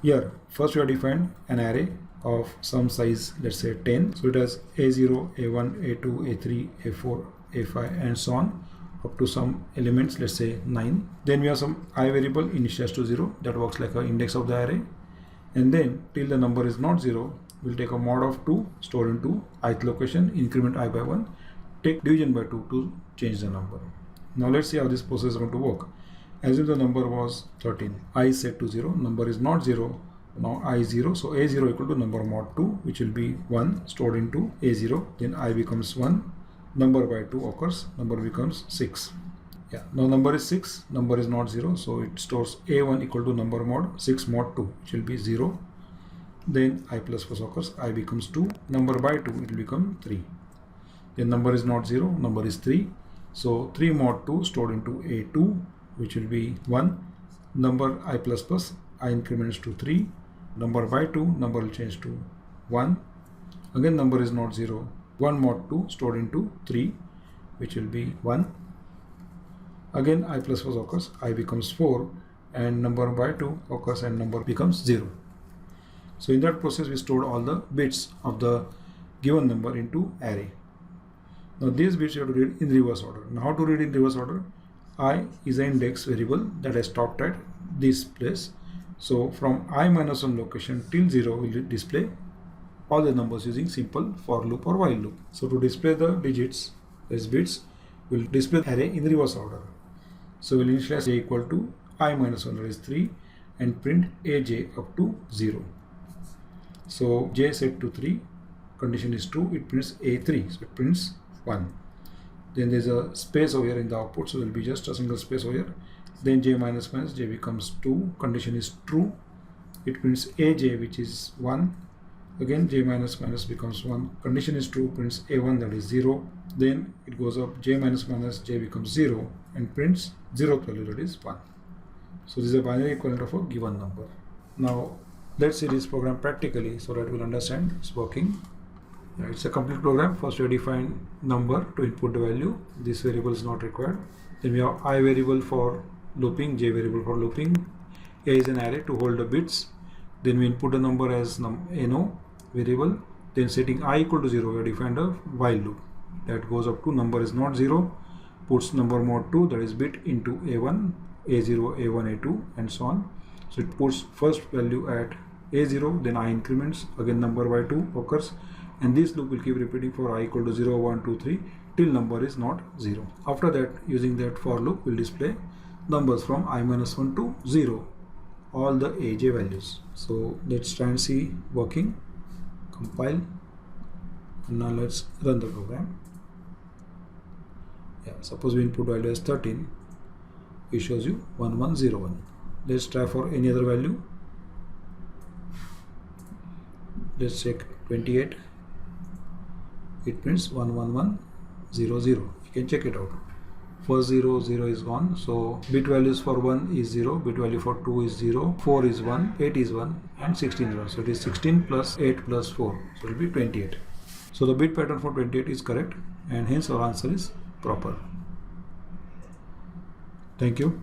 Here, first we have defined an array of some size, let's say 10. So it has A0, A1, A2, A3, A4, A5 and so on up to some elements, let's say 9. Then we have some I variable initialized to 0 that works like an index of the array. And then till the number is not 0, we'll take a mod of 2 stored into ith location, increment I by 1, take division by 2 to change the number. Now let's see how this process is going to work. Assume the number was 13, I is set to 0, number is not 0, now I is 0, so A0 equal to number mod 2, which will be 1 stored into A0, then I becomes 1, number by 2 occurs, number becomes 6. Yeah, now number is 6, number is not 0, so it stores A1 equal to number mod 6 mod 2, which will be 0. Then I plus plus occurs, I becomes 2, number by 2 it will become 3. Then number is not 0, number is 3, so 3 mod 2 stored into A2, which will be 1, number I plus plus, I increments to 3, number by 2, number will change to 1, again number is not 0, 1 mod 2 stored into 3, which will be 1, again I plus plus occurs, I becomes 4 and number by 2 occurs and number becomes 0. So in that process we stored all the bits of the given number into array. Now these bits you have to read in reverse order. Now how to read in reverse order? I is an index variable that is stopped at this place. So from I minus 1 location till 0 will display all the numbers using simple for loop or while loop. So to display the digits, these bits, will display array in reverse order. So we'll initialize j equal to I minus 1, that is 3, and print aj up to 0. So j set to 3, condition is true, it prints a3, so it prints 1. Then there's a space over here in the output, so there will be just a single space over here. Then j minus minus, j becomes 2, condition is true, it prints aj, which is 1. Again j minus minus becomes 1, condition is true, prints a1, that is 0. Then it goes up, j minus minus, j becomes 0 and prints 0th value, that is 1. So this is a binary equivalent of a given number. Now let's see this program practically so that we'll understand it's working. It's a complete program. First we define number to input the value. This variable is not required. Then we have I variable for looping, j variable for looping, a is an array to hold the bits. Then we input the number as no variable. Then setting I equal to 0, we have defined a while loop that goes up to number is not 0, puts number mod 2, that is bit, into a1, a0, a1, a2 and so on. So it puts first value at a0, then I increments, again number by 2 occurs, and this loop will keep repeating for I equal to 0, 1, 2, 3 till number is not 0. After that, using that for loop, will display numbers from I minus 1 to 0, all the aj values. So let's try and see working. Compile, and now let's run the program. Yeah, suppose we input value as 13, it shows you 1101. Let's try for any other value. Let's check 28, it prints 11100. You can check it out. First 0, 0 is gone, so bit values for 1 is 0, bit value for 2 is 0, 4 is 1, 8 is 1 and 16 is 1. So it is 16 plus 8 plus 4, so it will be 28. So the bit pattern for 28 is correct and hence our answer is proper. Thank you.